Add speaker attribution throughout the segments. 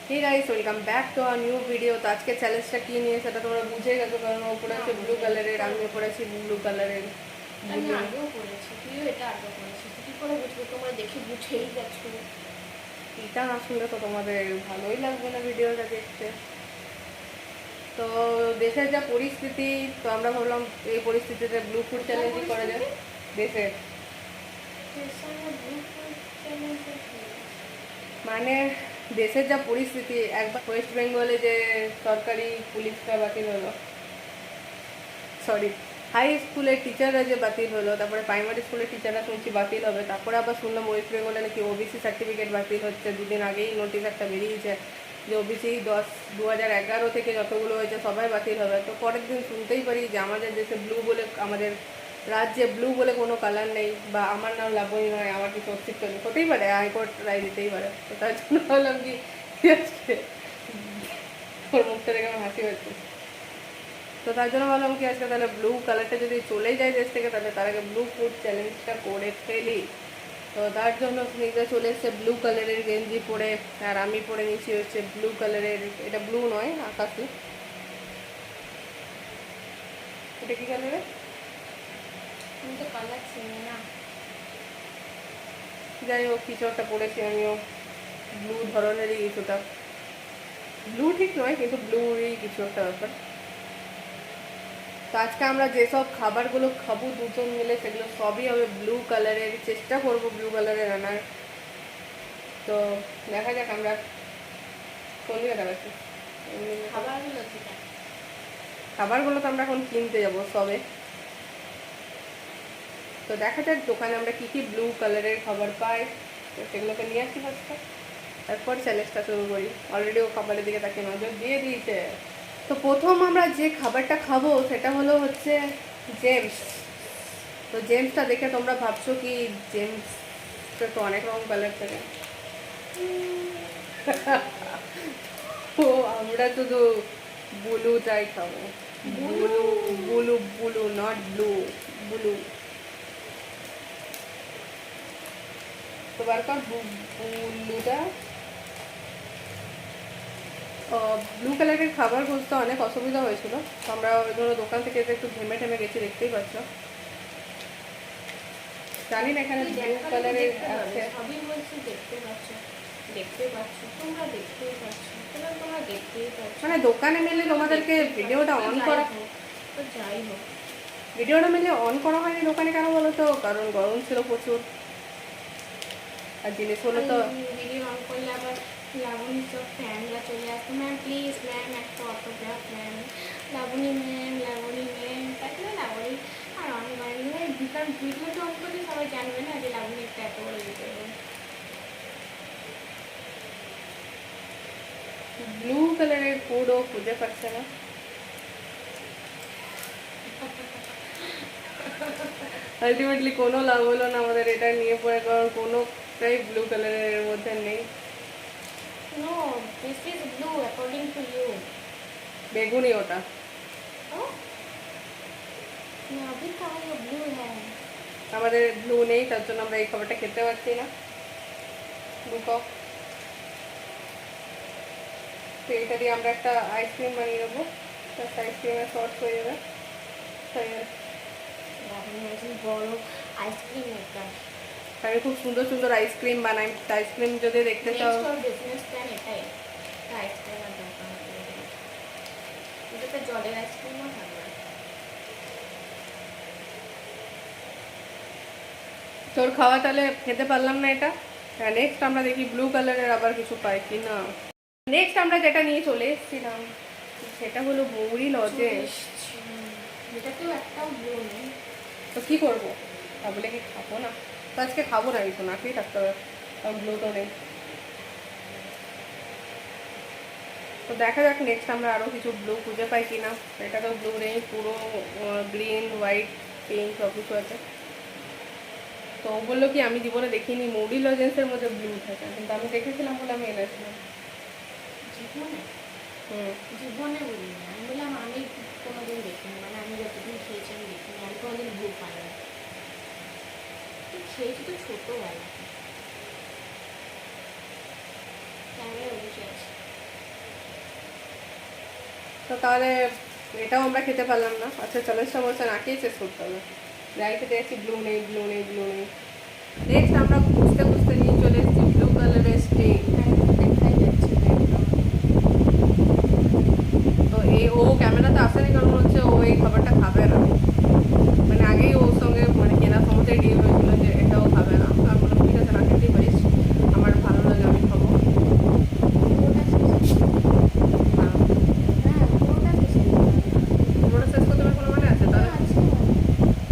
Speaker 1: Hey guys welcome back to our new video. তো আজকে চ্যালেঞ্জটা কি নিয়ে সেটা তোমরা বুঝে গেছো, কারণ ও পড়েছে ব্লু কালারের, আমিও পড়েছি ব্লু কালারের।
Speaker 2: আমি আগেও পড়েছি, তুইও এটা আগেও পড়েছিস, কি করে বুঝবো? তোমরা দেখে বুঝেই গেছো।
Speaker 1: এটা না শুনলে তো তোমাদের ভালোই লাগবে না ভিডিওটা দেখতে। তো দেশের যা পরিস্থিতি, তো আমরা ভাবলাম এই পরিস্থিতিতে ব্লু ফুড চ্যালেঞ্জই করা যায়। দেশের মানে দেশের যা পরিস্থিতি, একবার ওয়েস্ট বেঙ্গলে যে সরকারি পুলিশটা বাতিল হলো, সরি হাই স্কুলের টিচাররা যে বাতিল হলো, তারপরে প্রাইমারি স্কুলের টিচাররা শুনছি বাতিল হবে, তারপরে আবার শুনলাম ওয়েস্ট বেঙ্গলে নাকি ওবিসি সার্টিফিকেট বাতিল হচ্ছে। দুদিন আগেই নোটিশ একটা বেরিয়েছে যে ওবিসি 2011 থেকে যতগুলো হয়েছে সবাই বাতিল হবে। তো পরের দিন শুনতেই পারি যে আমাদের দেশে ব্লু বলে, আমাদের রাজ্যে ব্লু বলে কোনো কালার নেই, বা আমার নাম লাবণী নয়, আমার কিছু অস্তিত্ব নেই। হতেই পারে, হাইকোর্ট রায় দিতেই পারে। তো তার জন্য ভাবলাম কি আজকে ওর মুখটা দেখে আমার হাসি হচ্ছে। তো তার জন্য ভাবলাম কি আজকে তাহলে ব্লু কালারটা যদি চলে যায় দেশ থেকে, তাহলে তার আগে ব্লু ফুড চ্যালেঞ্জটা করে ফেলি। তো তার জন্য স্নিগ্ধা চলে এসছে ব্লু কালারের গেঞ্জি পরে, আর আমি পরে নিচ্ছি হচ্ছে ব্লু কালারের, এটা ব্লু নয় আকাশি। এটা কি কালারের?
Speaker 2: তুমি তো কালার চিনি না।
Speaker 1: যাই হোক, কিছু একটা পরেছি আমিও ব্লু ধরনেরই কিছুটা, ব্লু ঠিক নয় কিন্তু ব্লুরই কিছু একটা ব্যাপার। তো আজকে আমরা যেসব খাবারগুলো খাবো দুজন মিলে, সেগুলো সবই হবে ব্লু কালারের, চেষ্টা করব ব্লু কালারের আনার। তো দেখা যাক আমরা কোন দিকে দেখাচ্ছি।
Speaker 2: খাবারগুলো ঠিক আছে,
Speaker 1: খাবারগুলো তো আমরা এখন কিনতে যাবো সবে। তো দেখা যাক দোকানে আমরা কী কী ব্লু কালারের খাবার পাই, তো সেগুলোকে নিয়ে আসি ফার্স্টে, তারপর চ্যালেঞ্জটা শুরু করি। অলরেডি ও খাবারের দিকে তাকে নজর দিয়ে দিয়েছে। তো প্রথম আমরা যে খাবারটা খাবো সেটা হলো হচ্ছে জেমস। তো জেমসটা দেখে তোমরা ভাবছো কি, জেমসটা তো অনেক রকম কালার থাকে। তো আমরা শুধু ব্লুটাই খাবো। Blue blue blue not blue, blue. তো বার কর ব্লুটা। ব্লু কালারের খাবার খুঁজতে অনেক অসুবিধা হয়েছিল, তো আমরা ওই জন্য দোকান থেকে এসে একটু ঘেমে ঠেমে গেছি, দেখতেই পাচ্ছ। জানি না এখানে ব্লু কালারের আছে।
Speaker 2: সবই বলছি দেখতে পাচ্ছ, দেখতে পাচ্ছ, তোমরা দেখতেই পাচ্ছ, তোমরা দেখতেই পাচ্ছ।
Speaker 1: মানে দোকানে মিলে তোমাদেরকে ভিডিওটা অন করা,
Speaker 2: তো যাই হোক,
Speaker 1: ভিডিওটা মিলে অন করা হয়নি দোকানে, কেন বলো তো? কারণ গরম ছিল প্রচুর, আর জিনিস হলো তো।
Speaker 2: ভিডিও অন করলে আবার লাবণী সব ফ্যানরা চলে আসতো, ম্যাম প্লিজ ম্যাম একটা autograph ma'am, Labani ma'am, Labani ma'am, তাই না লাবণী। আর অন করেনি, কারণ ভিডিওটা অন করলে সবাই জানবে না যে লাবণী একটা এত বড় ভিডিও।
Speaker 1: ব্লু কালারের ফুডও খুঁজে পাচ্ছে না। আলটিমেটলি কোনো লাভ হলো না আমাদের এটা নিয়ে পড়ে, কারণ কোনোটাই ব্লু কালারের মধ্যে নেই।
Speaker 2: No, this is blue according to you.
Speaker 1: বেগুনি ওটা।
Speaker 2: अभी कहाँ ये ब्लू है?
Speaker 1: আমাদের ব্লু নেই, তার জন্য আমরা এই খাবারটা খেতে পারছি না। দুটো তো এটা দিয়ে আমরা একটা আইসক্রিম বানিয়ে নেবো, আইসক্রিমের শর্ট হয়ে যাবে।
Speaker 2: বড় আইসক্রিম মেকার।
Speaker 1: আমি খুব সুন্দর সুন্দর আইসক্রিম বানাই, আইসক্রিম যদি দেখতে চাও।
Speaker 2: বিজনেস প্ল্যান এটাই, আইসক্রিম আর দরকার এটা জলের আইসক্রিমও থাকবে।
Speaker 1: তোর খাওয়া তাহলে খেতে পারলাম না এটা। নেক্সট আমরা দেখি ব্লু কালারের আবার কিছু পাই কি না। নেক্সট আমরা যেটা নিয়ে চলে এসেছিলাম সেটা হলো মৌরি লজেন্স।
Speaker 2: এটাতেও একটাও ব্লু নেই।
Speaker 1: তো কী করবো, তাহলে কি খাবো না? তো আজকে খাবো না, কিছু না খেয়ে থাকতে হবে, কারণ ব্লু তো নেই। তো দেখা যাক নেক্সট আমরা আরও কিছু ব্লু খুঁজে পাই কি না। এটা তো ব্লু নেই, পুরো গ্রিন হোয়াইট পিঙ্ক সব কিছু আছে। তো ও বললো কি আমি জীবনে দেখিনি মৌরি লজেন্সের মধ্যে ব্লু থাকে, কিন্তু আমি দেখেছিলাম বলে আমি এনেছিলাম।
Speaker 2: জীবনে
Speaker 1: হুম,
Speaker 2: জীবনে বলি না, আমি বললাম আমি কোনোদিন দেখিনি, মানে আমি যতদিন খেয়েছি আমি দেখিনি, আমি কোনোদিন ব্লু পাইনি। খেয়েছি তো ছোটোবেলা, ক্যামেরা বসে আছে।
Speaker 1: তো তাহলে এটাও আমরা খেতে পারলাম না। আচ্ছা চল্লিশটা বলছে না খেয়ে শেষ করতে হবে। যাই খেতে যাচ্ছি ব্লু নেই ব্লু নেই ব্লু নেই। নেক্সট আমরা খুঁজতে খুঁজতে নিয়ে চলে এসেছি ব্লু কালারের স্টিং।
Speaker 2: দেখাই যাচ্ছে না একদম।
Speaker 1: তো ও ক্যামেরাতে আসেনি কারণ হচ্ছে ও এই খাবারটা খাবে না। মানে আগেই ওর সঙ্গে মানে কেনার সময়টাই ডিল হয়েছিল যে এটাও খাবে না। আর বলে ঠিক আছে না খেতেই পারিস, আমার ভালো লাগে আমি খাবো।
Speaker 2: পুরোটা শেষ।
Speaker 1: হ্যাঁ,
Speaker 2: হ্যাঁ পুরোটা শেষ হয়ে গেল।
Speaker 1: পুরোটা শেষ করতে আমার কোনো মানে আছে? তাহলে
Speaker 2: আছে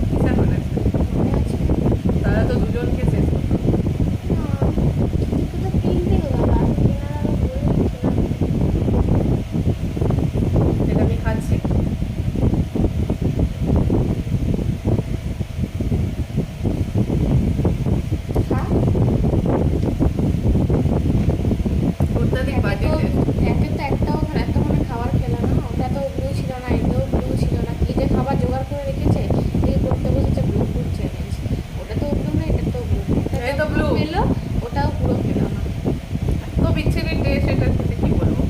Speaker 1: কিসের মানে আছে?
Speaker 2: মনে আছে।
Speaker 1: তাহলে তো দুজনকে শেষ করতো।
Speaker 2: কিন্তু তো কিনতে গেল আর কেনার আরো বলে দিচ্ছিল।
Speaker 1: এটা আমি খাচ্ছি।
Speaker 2: খা।
Speaker 1: অত্যাধিক বাজে টেস্ট।
Speaker 2: একে তো একটাও এত মানে খাবার খেলো না। ওটা তো ব্লু ছিল না, এটাও ব্লু ছিল না। কি যে খাবার জোগাড় করে রেখেছে, এই করতে বসেছে ব্লু ফুড চ্যালেঞ্জ। ওটা তো ব্লু না, এটা তো ব্লু।
Speaker 1: এই তো blue।
Speaker 2: পেলো, ওটাও পুরো খেলো না।
Speaker 1: তো বিচ্ছিরি টেস্ট, এটা খেতে কি বলবো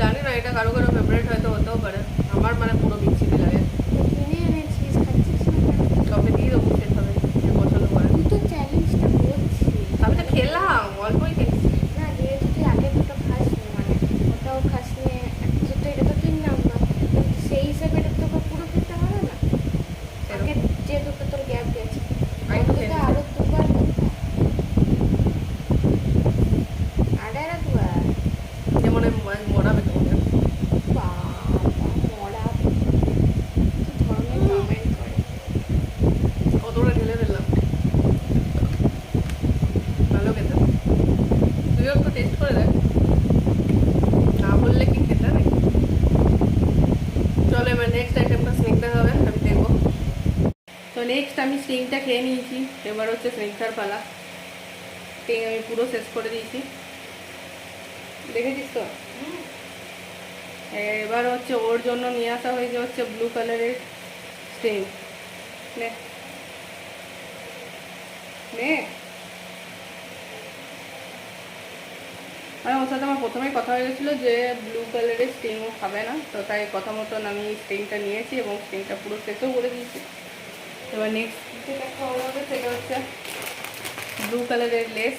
Speaker 1: জানি না। এটা কারো কারো ফেভারিট হয়তো হতেও পারে, আমার মানে পুরো বিচ্ছিরি লাগে।
Speaker 2: তো কিনে এনেছিস, খাচ্ছিস না কেন?
Speaker 1: কাউকে দিয়ে দেবো খেতে হবে, যে পছন্দ করে।
Speaker 2: তুই তো চ্যালেঞ্জটা করছিস।
Speaker 1: আমি তো খেলাম, অল্পই খেয়েছি।
Speaker 2: না যেহেতু তুই আগে দুটো খাসনি, মানে ওটাও খাসনি, যেহেতু এটা তো 3 নাম্বার, সেই হিসেবে এটা তোকে পুরো খেতে হবে না। আগে যে দুটো তোর গ্যাপ গেছে,
Speaker 1: আমি তো
Speaker 2: ওটাতে
Speaker 1: খেয়েছি।
Speaker 2: আরো দুবার খেতে হয়। আরো দুবার।
Speaker 1: যেমন মরাবে তোমাকে।
Speaker 2: বাবা মরা কি ধরনের কমেন্ট করে।
Speaker 1: কতটা ঢেলে দিলাম, ভালো খেতে। তুইও একটু টেস্ট করে দেখ, না বললে কি খেতে নাকি। চলো এবার নেক্সট আইটেমটা স্নেকটা হবে, আমি দেখবো। তো নেক্সট আমি স্টিংটা খেয়ে নিয়েছি, এবার হচ্ছে স্নেকটার পালা। স্টিং আমি পুরো শেষ করে দিয়েছি, দেখেছিস তো। এবার হচ্ছে ওর জন্য নিয়ে আসা হয়েছে হচ্ছে ব্লু কালারের স্টিং। নে নে। মানে ওর সাথে আমার প্রথমেই কথা হয়ে গেছিলো যে ব্লু কালারের স্টিং ও খাবে না, তো তাই কথা মতন আমি স্টিংটা নিয়েছি এবং স্টিংটা পুরো শেষও করে দিয়েছি। এবার নেক্সট যেটা খাওয়া হবে সেটা হচ্ছে ব্লু কালারের লেস,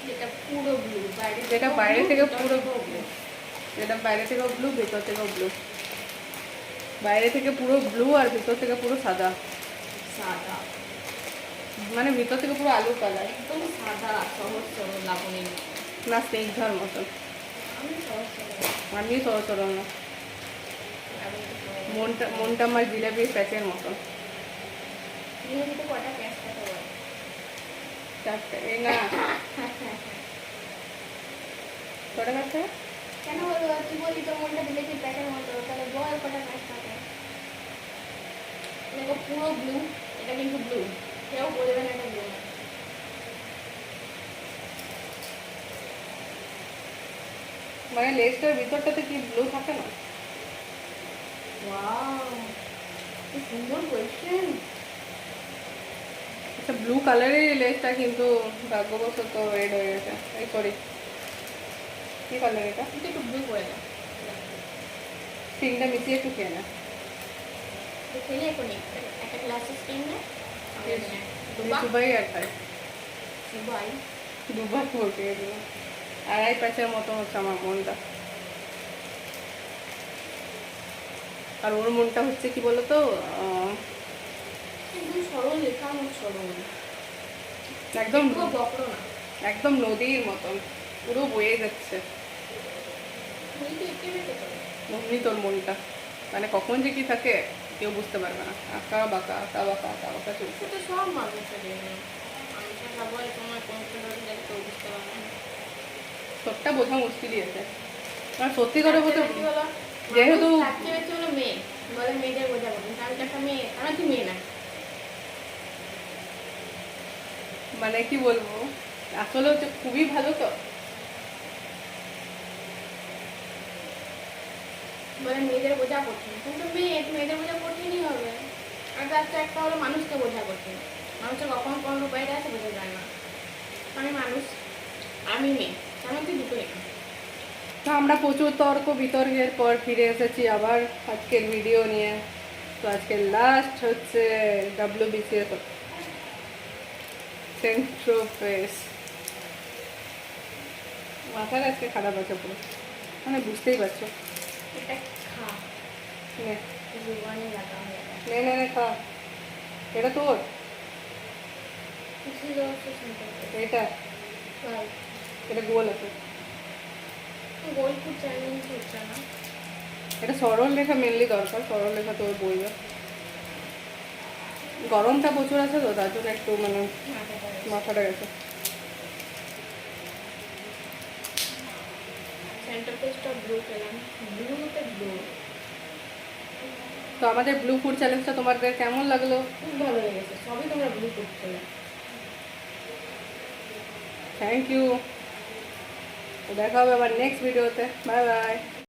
Speaker 2: যেটা পুরো ব্লু,
Speaker 1: যেটা বাইরে থেকে পুরো ব্লু, যেটা বাইরে থেকেও ব্লু ভেতর থেকেও ব্লু। বাইরে থেকে পুরো ব্লু আর ভেতর থেকে পুরো সাদা,
Speaker 2: সাদা,
Speaker 1: মানে ভেতর থেকে পুরো আলু কালার।
Speaker 2: একদম সাদা, সহজ সরল লাবণী।
Speaker 1: না স্নিগ্ধার মতন।
Speaker 2: আমি সহজ সরল
Speaker 1: আমি সরল সরল না, মনটা মনটা আমার জিলাপির প্যাচের মতন।
Speaker 2: জিনিসটা কটা ক্যাশ খাতে বল।
Speaker 1: চারটে এই না, কটা কাছে
Speaker 2: কেন বলবো, তুই বলি তোর মনটা জিলেপির প্যাকের মতো, তাহলে বল কটা ক্যাশ খাতে। দেখো পুরো ব্লু, এটা কিন্তু ব্লু, কেউ বলবে না এটা ব্লু না।
Speaker 1: মানে লেসটার ভিতরটাতে কি ব্লু থাকে না?
Speaker 2: ওয়াও, কি সুন্দর কোয়েশ্চেন।
Speaker 1: আচ্ছা ব্লু কালারের লেসটা কিন্তু ভাগ্যবশত রেড হয়ে গেছে। এই সরি, কি কালার এটা?
Speaker 2: কিন্তু একটু ব্লু করে দাও।
Speaker 1: স্টিংটা মিশিয়ে একটু খেয়ে না।
Speaker 2: তো খেলে এখন একটা গ্লাসের স্টিং না,
Speaker 1: দুবাই আর খাই,
Speaker 2: দুবাই।
Speaker 1: দুবার বলতে গেছিল। আড়াই প্যাচের মতো হচ্ছে আমার মনটা। আর ওর মনটা হচ্ছে কি বলতো,
Speaker 2: একদম সরল লেখা, আমার সরল,
Speaker 1: একদম
Speaker 2: একটুও বকরো না।
Speaker 1: একদম নদীর মতন পুরো বয়ে যাচ্ছে।
Speaker 2: তুমি তো এঁকে বেঁকে করো।
Speaker 1: অমনি তোর মনটা, মানে কখন যে কি থাকে কেউ বুঝতে পারবে না। আঁকা বাঁকা আঁকা বাঁকা আঁকা বাঁকা চলছে।
Speaker 2: সেটা সব মানুষের মানুষের খাবার তোমার কোন যাতে কেউ বুঝতে পারবে না।
Speaker 1: সবটা বোঝা মুশকিলই আছে। আর সত্যি করে বলতে
Speaker 2: কি বলো,
Speaker 1: যেহেতু
Speaker 2: থাকতে বেশি হলো মেয়ে, বলে মেয়েদের বোঝা করবেন, আমি তো একটা মেয়ে, আমার কি মেয়ে না।
Speaker 1: মানে কি বলবো, আসলে হচ্ছে খুবই ভালো তো।
Speaker 2: বলে মেয়েদের বোঝা কঠিন, কিন্তু মেয়ে, মেয়েদের বোঝা কঠিনই হবে। আর তার তো একটা হলো মানুষকে বোঝা কঠিন, মানুষের কখন কোন উপায়টা আছে বোঝা যায় না। আমি মানুষ, আমি মেয়ে, আমার তো দুটোই না।
Speaker 1: তো আমরা প্রচুর তর্ক বিতর্কের পর ফিরে এসেছি আবার আজকের ভিডিও নিয়ে। তো আজকে লাস্ট হচ্ছে WBCS সেন্ট্রোফেস। মাথার আজকে খারাপ আছে পুরো, মানে বুঝতেই পারছো।
Speaker 2: এটা খা,
Speaker 1: নে
Speaker 2: জীবনে লাগা হয়ে গেছে।
Speaker 1: নে নে নে খা। এটা তোর,
Speaker 2: কিছু দোষ সম্পর্কে
Speaker 1: এটা এটা গোল আছে।
Speaker 2: গোলপুর চ্যালেঞ্জ হচ্ছে না।
Speaker 1: এটা সরল লেখা মেনলি দরকার, সরল লেখা তোর বইবে। গরমটা প্রচুর আছে তো তার জন্য একটু মানে মাথাটা গেছে।
Speaker 2: সেন্টার পেজটা ব্লু পেলাম, ব্লুতে ব্লু।
Speaker 1: তো আমাদের ব্লু ফুড চ্যালেঞ্জটা তোমাদের কেমন লাগলো?
Speaker 2: খুব ভালো লেগেছে, সবই তোমরা ব্লু করতে।
Speaker 1: Thank you. দেখা হবে আবার নেক্সট ভিডিওতে। Bye by.